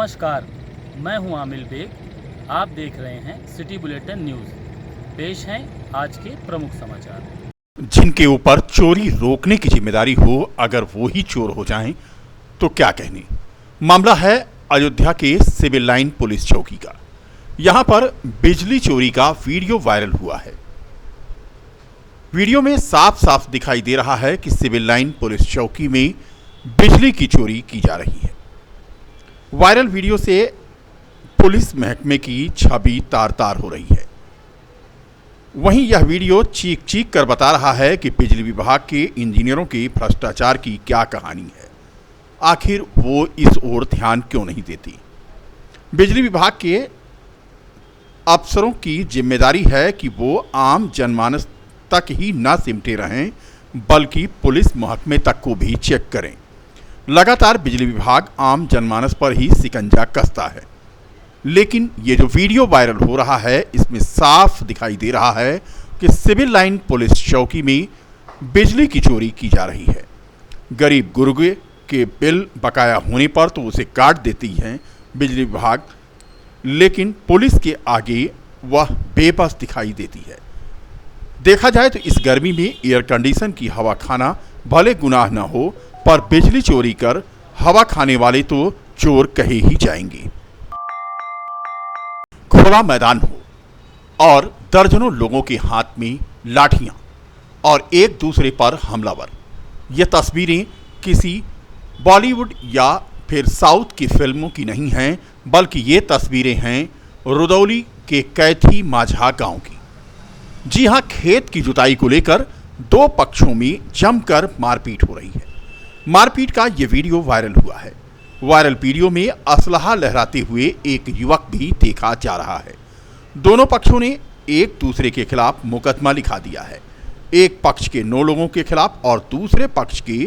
नमस्कार, मैं हूं आमिल बेग। आप देख रहे हैं सिटी बुलेटिन न्यूज़। पेश हैं आज के प्रमुख समाचार। जिनके ऊपर चोरी रोकने की जिम्मेदारी हो, अगर वो ही चोर हो जाएं तो क्या कहने। मामला है अयोध्या के सिविल लाइन पुलिस चौकी का। यहां पर बिजली चोरी का वीडियो वायरल हुआ है। वीडियो में साफ साफ दिखाई दे रहा है कि सिविल लाइन पुलिस चौकी में बिजली की चोरी की जा रही है। वायरल वीडियो से पुलिस महकमे की छवि तार तार हो रही है। वहीं यह वीडियो चीख चीख कर बता रहा है कि बिजली विभाग के इंजीनियरों के भ्रष्टाचार की क्या कहानी है, आखिर वो इस ओर ध्यान क्यों नहीं देती। बिजली विभाग के अफसरों की जिम्मेदारी है कि वो आम जनमानस तक ही न सिमटे रहें, बल्कि पुलिस महकमे तक को भी चेक करें। लगातार बिजली विभाग आम जनमानस पर ही शिकंजा कसता है, लेकिन ये जो वीडियो वायरल हो रहा है, इसमें साफ दिखाई दे रहा है कि सिविल लाइन पुलिस चौकी में बिजली की चोरी की जा रही है। गरीब गुर्गे के बिल बकाया होने पर तो उसे काट देती है बिजली विभाग, लेकिन पुलिस के आगे वह बेबस दिखाई देती है। देखा जाए तो इस गर्मी में एयर कंडीशन की हवा खाना भले गुनाह न हो, पर बिजली चोरी कर हवा खाने वाले तो चोर कहे ही जाएंगे। खुला मैदान हो और दर्जनों लोगों के हाथ में लाठियां और एक दूसरे पर हमलावर, ये तस्वीरें किसी बॉलीवुड या फिर साउथ की फिल्मों की नहीं हैं, बल्कि ये तस्वीरें हैं रुदौली के कैथी माझा गांव की। जी हां, खेत की जुताई को लेकर दो पक्षों में जमकर मारपीट हो रही है। मारपीट का ये वीडियो वायरल हुआ है। वायरल वीडियो में असलहा लहराते हुए एक युवक भी देखा जा रहा है। दोनों पक्षों ने एक दूसरे के खिलाफ मुकदमा लिखा दिया है। एक पक्ष के 9 लोगों के खिलाफ और दूसरे पक्ष के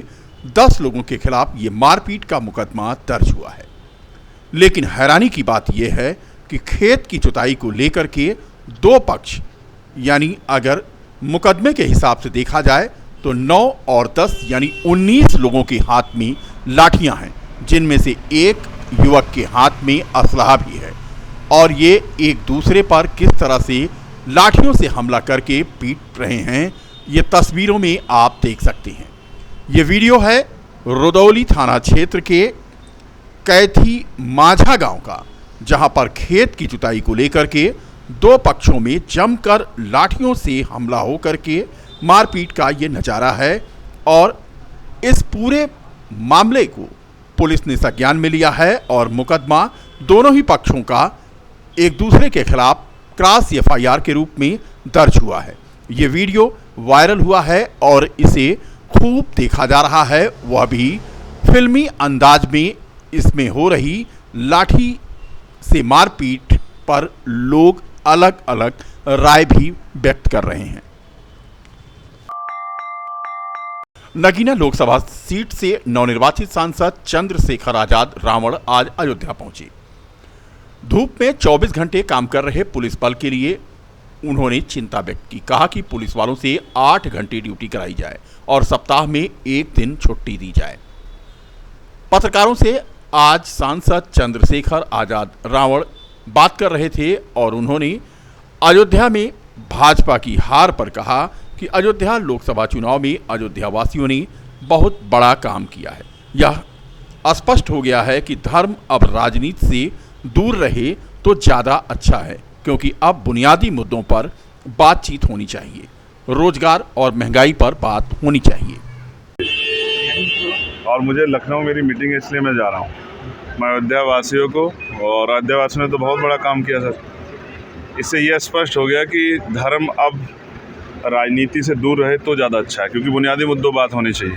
10 लोगों के खिलाफ ये मारपीट का मुकदमा दर्ज हुआ है। लेकिन हैरानी की बात यह है कि खेत की जुताई को लेकर के दो पक्ष, यानी अगर मुकदमे के हिसाब से देखा जाए तो 9 और 10 यानी 19 लोगों के हाथ में लाठियां हैं, जिनमें से एक युवक के हाथ में असलहा भी है। और ये एक दूसरे पर किस तरह से लाठियों से हमला करके पीट रहे हैं, ये तस्वीरों में आप देख सकते हैं। ये वीडियो है रुदौली थाना क्षेत्र के कैथी माझा गांव का, जहां पर खेत की जुताई को लेकर के दो पक्षों में जमकर लाठियों से हमला होकर के मारपीट का ये नज़ारा है। और इस पूरे मामले को पुलिस ने संज्ञान में लिया है और मुकदमा दोनों ही पक्षों का एक दूसरे के खिलाफ क्रॉस एफआईआर के रूप में दर्ज हुआ है। ये वीडियो वायरल हुआ है और इसे खूब देखा जा रहा है, वह भी फिल्मी अंदाज में। इसमें हो रही लाठी से मारपीट पर लोग अलग अलग राय भी व्यक्त कर रहे हैं। नगीना लोकसभा सीट से नवनिर्वाचित सांसद चंद्रशेखर आजाद रावण आज अयोध्या पहुंचे। धूप में 24 घंटे काम कर रहे पुलिस बल के लिए उन्होंने चिंता व्यक्त की। कहा कि पुलिस वालों से 8 घंटे ड्यूटी कराई जाए और सप्ताह में 1 दिन छुट्टी दी जाए। पत्रकारों से आज सांसद चंद्रशेखर आजाद रावण बात कर रहे थे और उन्होंने अयोध्या में भाजपा की हार पर कहा कि अयोध्या लोकसभा चुनाव में अयोध्या वासियों ने बहुत बड़ा काम किया है। यह स्पष्ट हो गया है कि धर्म अब राजनीति से दूर रहे तो ज़्यादा अच्छा है, क्योंकि अब बुनियादी मुद्दों पर बातचीत होनी चाहिए। रोजगार और महंगाई पर बात होनी चाहिए। और मुझे लखनऊ मेरी मीटिंग है, इसलिए मैं जा रहा हूँ। मैं अयोध्या वासियों को, और अयोध्या वासियों ने तो बहुत बड़ा काम किया सर। इससे यह स्पष्ट हो गया कि धर्म अब राजनीति से दूर रहे तो ज़्यादा अच्छा है, क्योंकि बुनियादी मुद्दों बात होनी चाहिए।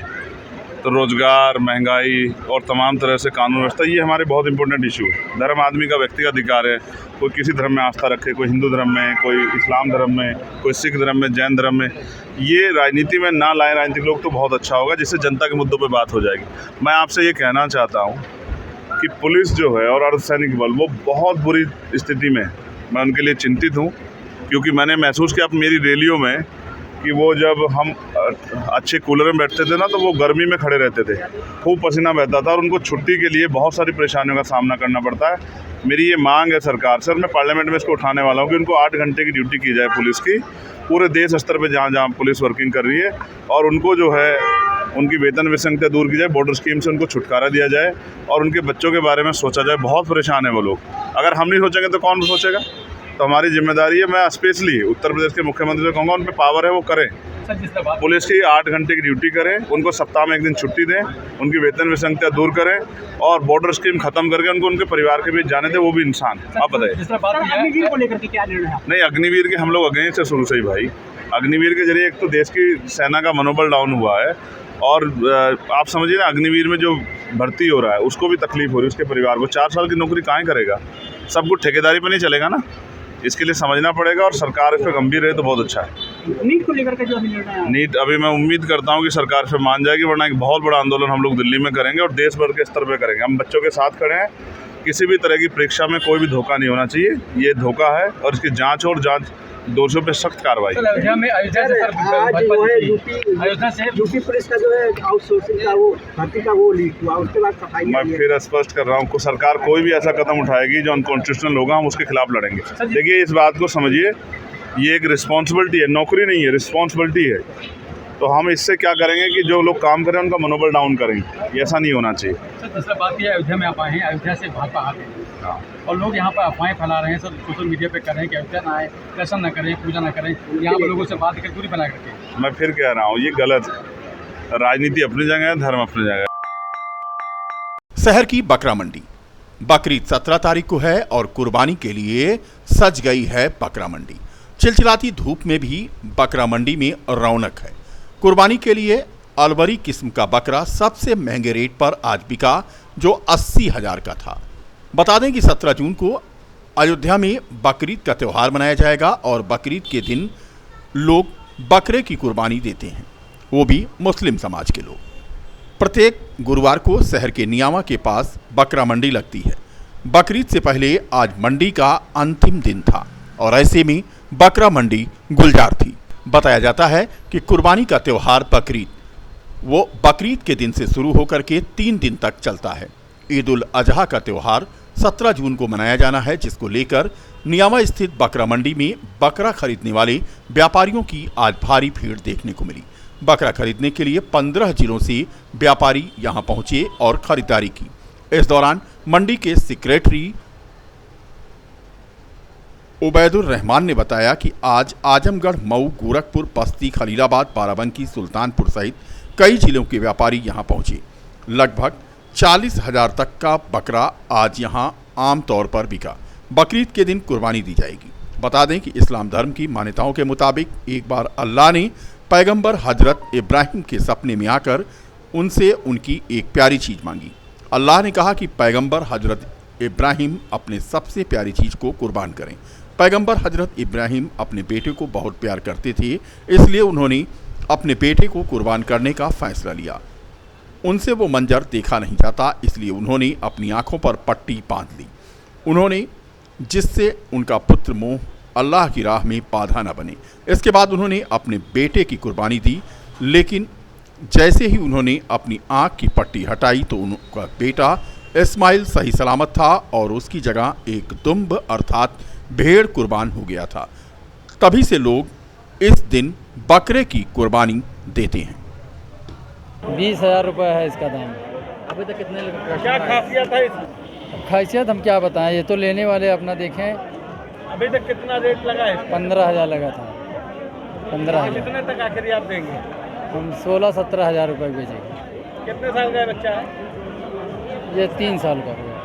तो रोज़गार, महंगाई और तमाम तरह से कानून व्यवस्था, ये हमारे बहुत इंपॉर्टेंट इशू है। धर्म आदमी का व्यक्तिगत अधिकार है। कोई किसी धर्म में आस्था रखे, कोई हिंदू धर्म में, कोई इस्लाम धर्म में, कोई सिख धर्म में, जैन धर्म में। ये राजनीति में ना लाए राजनीतिक लोग तो बहुत अच्छा होगा, जिससे जनता के मुद्दों पर बात हो जाएगी। मैं आपसे ये कहना चाहता हूँ कि पुलिस जो है और अर्धसैनिक बल, वो बहुत बुरी स्थिति में है। मैं उनके लिए चिंतित हूँ, क्योंकि मैंने महसूस किया, अब मेरी रैलियों में कि वो जब हम अच्छे कूलर में बैठते थे ना तो वो गर्मी में खड़े रहते थे, खूब पसीना बहता था और उनको छुट्टी के लिए बहुत सारी परेशानियों का सामना करना पड़ता है। मेरी ये मांग है सरकार से और मैं पार्लियामेंट में इसको उठाने वाला हूँ कि उनको 8 घंटे की ड्यूटी की जाए पुलिस की, पूरे देश स्तर पे जहाँ जहाँ पुलिस वर्किंग कर रही है, और उनको जो है उनकी वेतन विसंगतियाँ दूर की जाए, बॉर्डर स्कीम से उनको छुटकारा दिया जाए और उनके बच्चों के बारे में सोचा जाए। बहुत परेशान है वो लोग, अगर हम नहीं सोचेंगे तो कौन सोचेगा। तो हमारी जिम्मेदारी है, मैं स्पेशली उत्तर प्रदेश के मुख्यमंत्री से कहूँगा उन पर पावर है वो करें, पुलिस की 8 घंटे की ड्यूटी करें, उनको सप्ताह में 1 दिन छुट्टी दें, उनकी वेतन विसंगतियाँ दूर करें और बॉर्डर स्कीम खत्म करके उनको उनके परिवार के बीच जाने दें, वो भी इंसान। आप बताइए। अग्निवीर को लेकर के क्या निर्णय है? नहीं, अग्निवीर के हम लोग अगेंस्ट है शुरू से ही भाई। अग्निवीर के जरिए एक तो देश की सेना का मनोबल डाउन हुआ है और आप समझिए ना, अग्निवीर में जो भर्ती हो रहा है उसको भी तकलीफ हो रही है, उसके परिवार को 4 साल की नौकरी कहाँ करेगा, सब कुछ ठेकेदारी पर नहीं चलेगा ना, इसके लिए समझना पड़ेगा और सरकार इस पर गंभीर रहे तो बहुत अच्छा है। नीट को लेकर के जो अभी निर्णय है, नीट अभी मैं उम्मीद करता हूँ कि सरकार इस पर मान जाएगी, वरना एक बहुत बड़ा आंदोलन हम लोग दिल्ली में करेंगे और देश भर के स्तर पर करेंगे। हम बच्चों के साथ खड़े हैं, किसी भी तरह की परीक्षा में कोई भी धोखा नहीं होना चाहिए, ये धोखा है और इसकी जांच और जांच दोषियों पे सख्त कार्रवाई। अयोध्या से यूपी पुलिस का जो है आउटसोर्सिंग का वो भर्ती का वो लीक हुआ, उसके बाद सफाई। मैं फिर स्पष्ट कर रहा हूँ, सरकार कोई भी ऐसा कदम उठाएगी जो अनकॉन्स्टिट्यूशनल होगा, हम उसके खिलाफ लड़ेंगे। देखिए, इस बात को समझिए, ये एक रिस्पॉन्सिबिलिटी है, नौकरी नहीं है, रिस्पॉन्सिबिलिटी है। तो हम इससे क्या करेंगे कि जो लोग काम करें उनका मनोबल डाउन करेंगे, ऐसा नहीं होना चाहिए। सर, दूसरा बात यह है, अयोध्या में आप आए हैं, अयोध्या से भाजपा आ गए और लोग यहाँ पर अफवाहें फैला रहे हैं, सब सोशल मीडिया पे कर रहे हैं कि अयोध्या ना आए, दर्शन न करें, पूजा न करें, यहाँ पर लोगों से बात करके दूरी बना करके। मैं फिर कह रहा हूँ, ये गलत है। राजनीति अपनी जगह है, धर्म अपनी जगह है। शहर की बकरा मंडी। बकरीद 17 तारीख को है और कुर्बानी के लिए सज गई है बकरा मंडी। चिलचिलाती धूप में भी बकरा मंडी में रौनक है। कुर्बानी के लिए अलवरी किस्म का बकरा सबसे महंगे रेट पर आज बिका, जो 80,000 का था। बता दें कि 17 जून को अयोध्या में बकरीद का त्यौहार मनाया जाएगा और बकरीद के दिन लोग बकरे की कुर्बानी देते हैं, वो भी मुस्लिम समाज के लोग। प्रत्येक गुरुवार को शहर के नियामा के पास बकरा मंडी लगती है। बकरीद से पहले आज मंडी का अंतिम दिन था और ऐसे में बकरा मंडी गुलजार थी। बताया जाता है कि कुर्बानी का त्यौहार बकरीद वो बकरीद के दिन से शुरू होकर के 3 दिन तक चलता है। ईद उल अजहा का त्यौहार 17 जून को मनाया जाना है, जिसको लेकर नियामा स्थित बकरा मंडी में बकरा खरीदने वाले व्यापारियों की आज भारी भीड़ देखने को मिली। बकरा खरीदने के लिए 15 जिलों से व्यापारी यहां पहुंचे और खरीदारी की। इस दौरान मंडी के सेक्रेटरी उबैदुर रहमान ने बताया कि आज आजमगढ़, मऊ, गोरखपुर, बस्ती, खलीलाबाद, बाराबंकी, सुल्तानपुर सहित कई जिलों के व्यापारी यहां पहुंचे। लगभग 40,000 तक का बकरा आज यहां आम तौर पर बिका। बकरीद के दिन कुर्बानी दी जाएगी। बता दें कि इस्लाम धर्म की मान्यताओं के मुताबिक एक बार अल्लाह ने पैगंबर हजरत इब्राहिम के सपने में आकर उनसे उनकी एक प्यारी चीज़ मांगी। अल्लाह ने कहा कि पैगंबर हजरत इब्राहिम अपने सबसे प्यारी चीज़ को कुर्बान करें। पैगंबर हजरत इब्राहिम अपने बेटे को बहुत प्यार करते थे, इसलिए उन्होंने अपने बेटे को कुर्बान करने का फैसला लिया। उनसे वो मंजर देखा नहीं जाता, इसलिए उन्होंने अपनी आंखों पर पट्टी बांध ली। उन्होंने जिससे उनका पुत्र मोह अल्लाह की राह में बाधा न बने। इसके बाद उन्होंने अपने बेटे की कुर्बानी दी, लेकिन जैसे ही उन्होंने अपनी आंख की पट्टी हटाई तो उनका बेटा इस्माइल सही सलामत था और उसकी जगह एक दुम्ब अर्थात भेड़ कुर्बान हो गया था। तभी से लोग इस दिन बकरे की कुर्बानी देते हैं। 20,000 रुपये है इसका दाम। अभी तक कितने लोग, क्या खासियत है इसकी? खासियत हम क्या बताएं, ये तो लेने वाले अपना देखें। अभी तक कितना रेट लगा है? 15,000 लगा था। 15,000। कितने तक आखिर आप देंगे? हम 16-17 हज़ार रुपये बेचेंगे। कितने साल का बच्चा है? ये 3 साल का हुआ।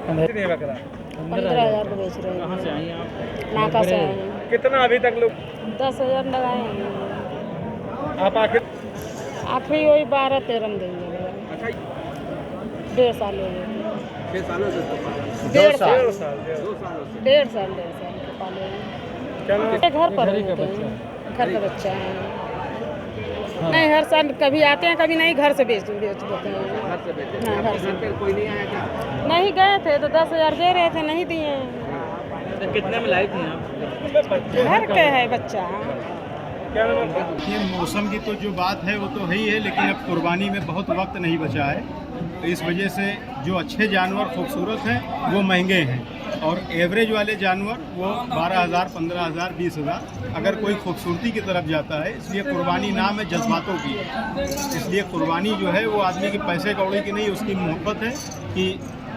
15,000 को बेच रहे हैं। कहाँ से आई आप? नाका से आए हैं। कितना अभी तक लोग 10,000 लगाए हैं। आप आखिर आखिरी वही 12-13 में देंगे। 1.5 साल हो गए। 6 सालों से 1.5 साल डेढ़ साल के पाले हैं। घर पर होते हैं, घर का बच्चा है। नहीं, हर साल कभी आते हैं, कभी नहीं, घर से बेच देते हैं। हाँ, घर से। कोई नहीं आया क्या? नहीं गए थे तो 10,000 दे रहे थे, नहीं दिए हैं। कितने में लाई थी आप? घर के है बच्चा। ये मौसम की तो जो बात है वो तो है ही है, लेकिन अब कुर्बानी में बहुत वक्त नहीं बचा है, तो इस वजह से जो अच्छे जानवर खूबसूरत हैं वो महंगे हैं और एवरेज वाले जानवर वो 12,000, 15,000, 20,000 अगर कोई खूबसूरती की तरफ जाता है। इसलिए कुर्बानी नाम है जज्बातों की, इसलिए कुर्बानी जो है वो आदमी के पैसे कौड़ी की नहीं, उसकी मोहब्बत है कि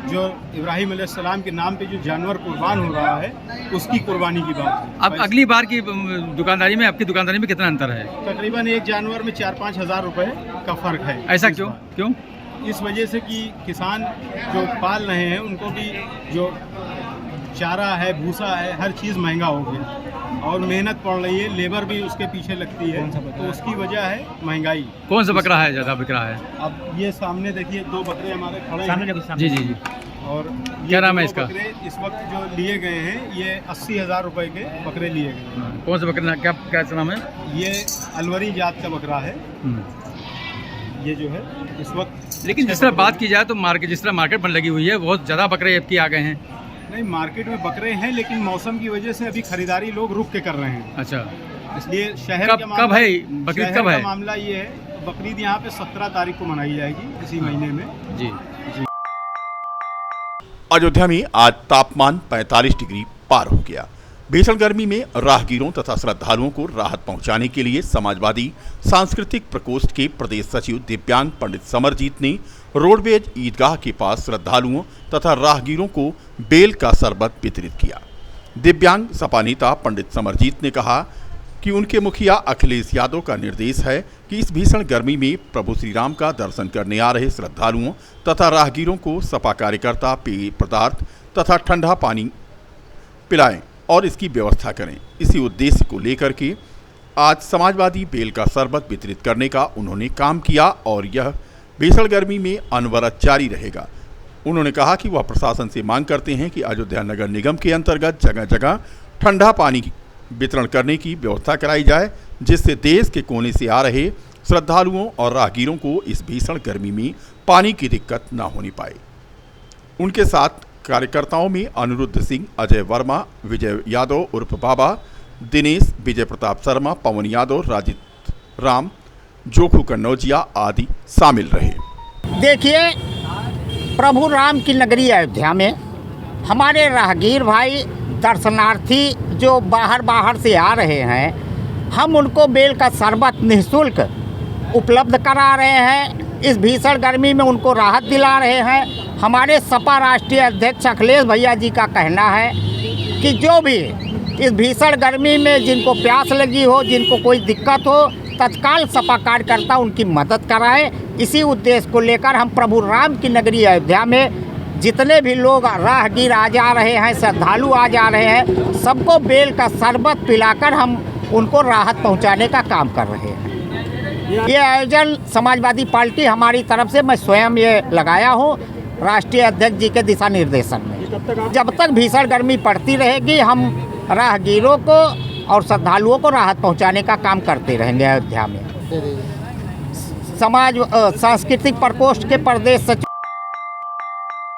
जो इब्राहिम अलैहिस्सलाम के नाम पे जो जानवर कुर्बान हो रहा है उसकी कुर्बानी की बात है। अब अगली बार की दुकानदारी में, आपकी दुकानदारी में कितना अंतर है? तकरीबन एक जानवर में 4-5 हज़ार रुपये का फ़र्क है। ऐसा इस क्यों बार। क्यों? इस वजह से कि किसान जो पाल रहे हैं उनको भी जो चारा है, भूसा है, हर चीज़ महंगा हो गया और मेहनत पड़ रही है, लेबर भी उसके पीछे लगती है, तो उसकी वजह है महंगाई। कौन सा बकरा है ज़्यादा बिक रहा है? अब ये सामने देखिए 2 बकरे हमारे खड़े हैं जी जी जी। और क्या नाम है दो इसका? बकरे इस वक्त जो लिए गए हैं ये 80,000 रुपए के बकरे लिए गए हैं। कौन सा बकरा, क्या क्या नाम है? ये अलवरी जात का बकरा है। ये जो है इस वक्त, लेकिन जिस तरह बात की जाए तो मार्केट, जिस तरह मार्केट बन लगी हुई है, बहुत ज़्यादा बकरे अब की आ गए हैं। नहीं, मार्केट में बकरे हैं लेकिन मौसम की वजह से अभी खरीदारी लोग रुक के कर रहे हैं। अच्छा, इसलिए शहर कब का मामला, कब है बकरीद, शहर कब का है? मामला ये है, बकरीद यहाँ पे 17 तारीख को मनाई जाएगी इसी महीने में। जी। अयोध्या में आज तापमान 45 डिग्री पार हो गया। भीषण गर्मी में राहगीरों तथा श्रद्धालुओं को राहत पहुंचाने के लिए समाजवादी सांस्कृतिक प्रकोष्ठ के प्रदेश सचिव दिव्यांग पंडित समरजीत ने रोडवेज ईदगाह के पास श्रद्धालुओं तथा राहगीरों को बेल का शरबत वितरित किया। दिव्यांग सपा नेता पंडित समरजीत ने कहा कि उनके मुखिया अखिलेश यादव का निर्देश है कि इस भीषण गर्मी में प्रभु श्री राम का दर्शन करने आ रहे श्रद्धालुओं तथा राहगीरों को सपा कार्यकर्ता पेय पदार्थ तथा ठंडा पानी पिलाएं और इसकी व्यवस्था करें। इसी उद्देश्य को लेकर के आज समाजवादी बेल का शरबत वितरित करने का उन्होंने काम किया और यह भीषण गर्मी में अनवरत जारी रहेगा। उन्होंने कहा कि वह प्रशासन से मांग करते हैं कि अयोध्या नगर निगम के अंतर्गत जगह जगह ठंडा पानी वितरण करने की व्यवस्था कराई जाए, जिससे देश के कोने से आ रहे श्रद्धालुओं और राहगीरों को इस भीषण गर्मी में पानी की दिक्कत न होनी पाए। उनके साथ कार्यकर्ताओं में अनिरुद्ध सिंह, अजय वर्मा, विजय यादव उर्फ बाबा, दिनेश, विजय प्रताप शर्मा, पवन यादव, राजित राम, जोखू कन्नौजिया आदि शामिल रहे। देखिए, प्रभु राम की नगरी अयोध्या में हमारे राहगीर भाई दर्शनार्थी जो बाहर से आ रहे हैं, हम उनको बेल का शरबत निःशुल्क उपलब्ध करा रहे हैं। इस भीषण गर्मी में उनको राहत दिला रहे हैं। हमारे सपा राष्ट्रीय अध्यक्ष अखिलेश भैया जी का कहना है कि जो भी इस भीषण गर्मी में जिनको प्यास लगी हो, जिनको कोई दिक्कत हो, तत्काल सपा कार्यकर्ता उनकी मदद कराएं। इसी उद्देश्य को लेकर हम प्रभु राम की नगरी अयोध्या में जितने भी लोग राहगीर आ जा रहे हैं, श्रद्धालु आ जा रहे हैं, सबको बेल का शरबत पिलाकर हम उनको राहत पहुंचाने का काम कर रहे हैं। ये आयोजन समाजवादी पार्टी हमारी तरफ से, मैं स्वयं ये लगाया हूँ राष्ट्रीय अध्यक्ष जी के दिशा निर्देशन में। जब तक भीषण गर्मी पड़ती रहेगी, हम राहगीरों को और श्रद्धालुओं को राहत पहुंचाने का काम करते रहेंगे। अयोध्या में सांस्कृतिक प्रकोष्ठ के प्रदेश सचिव